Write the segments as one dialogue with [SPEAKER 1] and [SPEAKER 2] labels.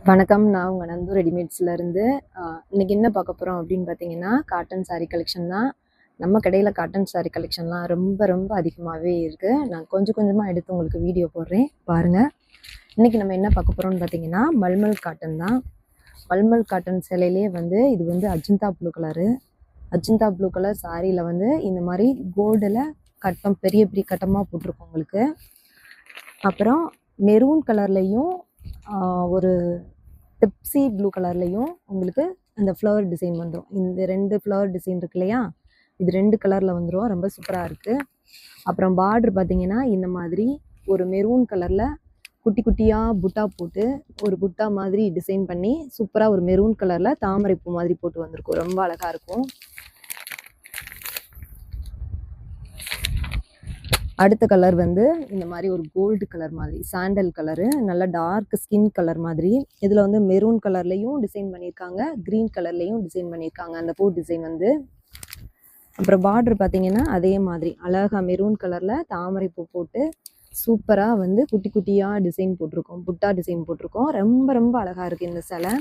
[SPEAKER 1] வணக்கம். நான் உங்க நந்து ரெடிமேட்ஸ்லேருந்து. இன்னைக்கு என்ன பார்க்க போகிறோம் அப்படின்னு பார்த்தீங்கன்னா, காட்டன் சாரீ கலெக்ஷன் தான். நம்ம கடையில் காட்டன் சாரீ கலெக்ஷன்லாம் ரொம்ப ரொம்ப அதிகமாகவே இருக்குது. நான் கொஞ்சம் கொஞ்சமாக எடுத்து உங்களுக்கு வீடியோ போடுறேன், பாருங்கள். இன்றைக்கி நம்ம என்ன பார்க்க போகிறோம்னு பார்த்தீங்கன்னா, மல்மல் காட்டன் தான். மல்மல் காட்டன் சேலையிலே வந்து இது வந்து Ajanta blue colour. Ajanta blue colour சாரியில் வந்து இந்த மாதிரி கோல்டில் கட்டம் பெரிய பெரிய கட்டமாக போட்டிருக்கோம் உங்களுக்கு. அப்புறம் மெரூன் கலர்லேயும் ஒரு டிப்ஸி ப்ளூ கலர்லேயும் உங்களுக்கு அந்த ஃப்ளவர் டிசைன் வந்துடும். இந்த 2 ஃப்ளவர் டிசைன் இருக்கு இல்லையா, இது 2 கலரில் வந்துடும். ரொம்ப சூப்பராக இருக்குது. அப்புறம் பார்டர் பார்த்தீங்கன்னா இந்த மாதிரி ஒரு மெரூன் கலரில் குட்டி குட்டியாக புட்டா போட்டு ஒரு புட்டா மாதிரி டிசைன் பண்ணி சூப்பராக ஒரு மெரூன் கலரில் தாமரைப்பூ மாதிரி போட்டு வந்திருக்கும். ரொம்ப அழகாக இருக்கும். அடுத்த கலர் வந்து இந்த மாதிரி ஒரு கோல்டு கலர் மாதிரி சாண்டல் கலரு, நல்ல டார்க் ஸ்கின் கலர் மாதிரி. இதில் வந்து மெரூன் கலர்லேயும் டிசைன் பண்ணியிருக்காங்க, க்ரீன் கலர்லேயும் டிசைன் பண்ணியிருக்காங்க அந்த பூ டிசைன் வந்து. அப்புறம் பார்டர் பார்த்தீங்கன்னா அதே மாதிரி அழகாக மெரூன் கலரில் தாமரை பூ போட்டு சூப்பராக வந்து குட்டி குட்டியாக டிசைன் போட்டிருக்கோம், புட்டா டிசைன் போட்டிருக்கோம். ரொம்ப ரொம்ப அழகாக இருக்குது இந்த சேலை.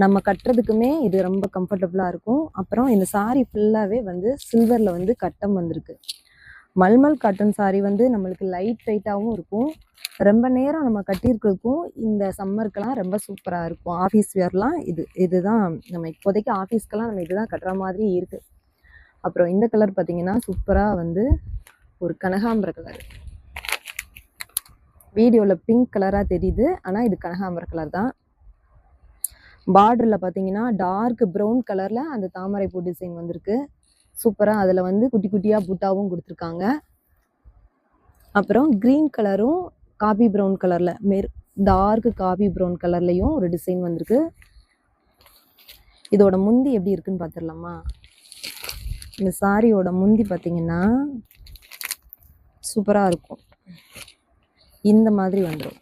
[SPEAKER 1] நம்ம கட்டுறதுக்குமே இது ரொம்ப கம்ஃபர்டபுளாக இருக்கும். அப்புறம் இந்த சாரீ ஃபுல்லாகவே வந்து சில்வரில் வந்து கட்டம் வந்திருக்கு. மல்மல் காட்டன் சாரீ வந்து நம்மளுக்கு லைட் வெயிட்டாகவும் இருக்கும். ரொம்ப நேரம் நம்ம கட்டியிருக்கிறதுக்கும் இந்த சம்மருக்கெல்லாம் ரொம்ப சூப்பராக இருக்கும். ஆஃபீஸ் வேர்லாம் இதுதான் நம்ம இப்போதைக்கு ஆஃபீஸ்க்கெல்லாம் நம்ம இதுதான் கட்டுற மாதிரி இருக்குது. அப்புறம் இந்த கலர் பார்த்தீங்கன்னா சூப்பராக வந்து ஒரு கனகாம்பர கலர். வீடியோவில் பிங்க் கலராக தெரியுது, ஆனால் இது கனகாம்பர கலர் தான். பார்டரில் பார்த்தீங்கன்னா டார்க் ப்ரௌன் கலரில் அந்த தாமரைப்பூ டிசைன் வந்திருக்கு. சூப்பராக அதில் வந்து குட்டி குட்டியாக புட்டாவும் கொடுத்துருக்காங்க. அப்புறம் க்ரீன் கலரும் காபி ப்ரௌன் கலரில் டார்க் காபி ப்ரௌன் கலர்லேயும் ஒரு டிசைன் வந்திருக்கு. இதோட முந்தி எப்படி இருக்குன்னு பார்த்துடலாமா? இந்த சாரியோட முந்தி பார்த்தீங்கன்னா சூப்பராக இருக்கும். இந்த மாதிரி வந்துடும்,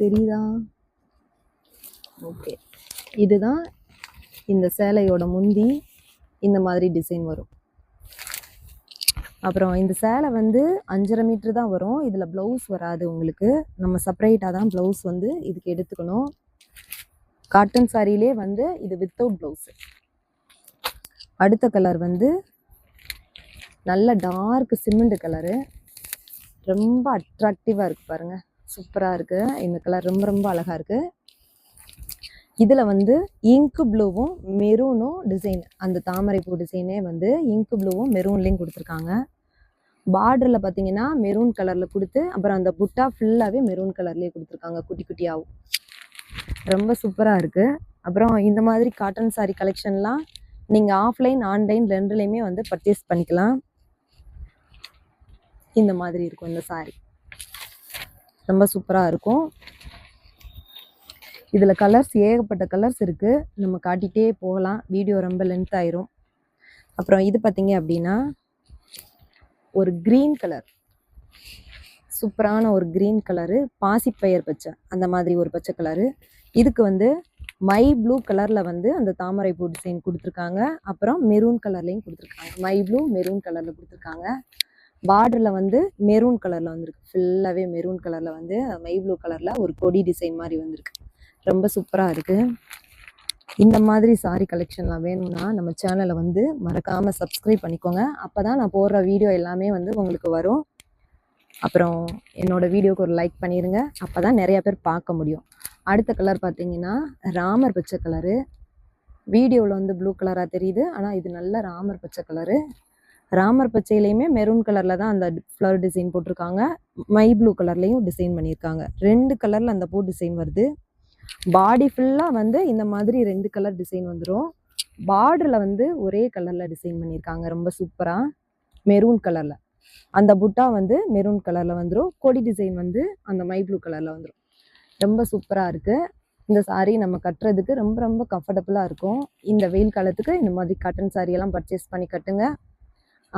[SPEAKER 1] தெரியுதா? ஓகே, இதுதான் இந்த சேலையோட முந்தி. இந்த மாதிரி டிசைன் வரும். அப்புறம் இந்த சேலை வந்து 5.5 மீட்டர் தான் வரும். இதில் ப்ளவுஸ் வராது உங்களுக்கு. நம்ம செப்பரேட்டாக தான் ப்ளவுஸ் வந்து இதுக்கு எடுத்துக்கணும். காட்டன் சாரியிலே வந்து இது வித்தவுட் ப்ளவுஸு. அடுத்த கலர் வந்து நல்ல டார்க் சிமெண்ட் கலரு. ரொம்ப அட்ராக்டிவாக இருக்குது பாருங்கள், சூப்பராக இருக்குது. இந்த கலர் ரொம்ப ரொம்ப அழகாக இருக்குது. இதில் வந்து இங்கு ப்ளூவும் மெரூனும் டிசைன், அந்த தாமரைப்பூ டிசைனே வந்து இங்கு ப்ளூவும் மெரூன்லேயும் கொடுத்துருக்காங்க. பார்டரில் பார்த்தீங்கன்னா மெரூன் கலரில் கொடுத்து அப்புறம் அந்த புட்டா ஃபுல்லாகவே மெரூன் கலர்லேயே கொடுத்துருக்காங்க குட்டி குட்டியாகவும். ரொம்ப சூப்பராக இருக்குது. அப்புறம் இந்த மாதிரி காட்டன் சாரீ கலெக்ஷன்லாம் நீங்கள் ஆஃப்லைன் ஆன்லைன் ரெண்டுலேயுமே வந்து பர்ச்சேஸ் பண்ணிக்கலாம். இந்த மாதிரி இருக்கும் இந்த சாரீ, ரொம்ப சூப்பராக இருக்கும். இதில் கலர்ஸ் ஏகப்பட்ட கலர்ஸ் இருக்குது, நம்ம காட்டிகிட்டே போகலாம், வீடியோ ரொம்ப லென்த் ஆயிரும். அப்புறம் இது பார்த்தீங்க அப்படின்னா ஒரு க்ரீன் கலர், சூப்பரான ஒரு க்ரீன் கலரு, பாசிப்பயிர் பச்சை அந்த மாதிரி ஒரு பச்சை கலரு. இதுக்கு வந்து மை ப்ளூ கலரில் வந்து அந்த தாமரைப்பூ டிசைன் கொடுத்துருக்காங்க. அப்புறம் மெரூன் கலர்லேயும் கொடுத்துருக்காங்க, மை ப்ளூ மெரூன் கலரில் கொடுத்துருக்காங்க. பார்டரில் வந்து மெரூன் கலரில் வந்திருக்கு, ஃபுல்லாகவே மெரூன் கலரில் வந்து மை ப்ளூ கலரில் ஒரு கொடி டிசைன் மாதிரி வந்திருக்கு. ரொம்ப சூப்பராக இருக்குது. இந்த மாதிரி சாரீ கலெக்ஷன்லாம் வேணும்னா நம்ம சேனலை வந்து மறக்காமல் சப்ஸ்கிரைப் பண்ணிக்கோங்க. அப்போ தான் நான் போடுற வீடியோ எல்லாமே வந்து உங்களுக்கு வரும். அப்புறம் என்னோடய வீடியோவுக்கு ஒரு லைக் பண்ணிடுங்க, அப்போ தான் நிறையா பேர் பார்க்க முடியும். அடுத்த கலர் பார்த்தீங்கன்னா ராமர் பச்சை கலரு. வீடியோவில் வந்து ப்ளூ கலராக தெரியுது, ஆனால் இது நல்ல ராமர் பச்சை கலரு. ராமர் பச்சையிலையுமே மெரூன் கலரில் தான் அந்த ஃப்ளவர் டிசைன் போட்டிருக்காங்க. மை ப்ளூ கலர்லேயும் டிசைன் பண்ணியிருக்காங்க. 2 கலரில் அந்த பூ டிசைன் வருது. பாடி ஃபுல்லாக வந்து இந்த மாதிரி 2 கலர் டிசைன் வந்துடும். பார்டரில் வந்து ஒரே கலரில் டிசைன் பண்ணியிருக்காங்க, ரொம்ப சூப்பராக மெரூன் கலரில். அந்த புட்டா வந்து மெரூன் கலரில் வந்துடும், கொடி டிசைன் வந்து அந்த மை ப்ளூ கலரில் வந்துடும். ரொம்ப சூப்பராக இருக்குது. இந்த சாரீ நம்ம கட்டுறதுக்கு ரொம்ப ரொம்ப கம்ஃபர்டபுளாக இருக்கும். இந்த வெயில் காலத்துக்கு இந்த மாதிரி காட்டன் சாரியெல்லாம் பர்ச்சேஸ் பண்ணி கட்டுங்க.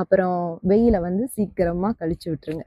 [SPEAKER 1] அப்புறம் வெயிலை வந்து சீக்கிரமாக கழிச்சு விட்டுருங்க.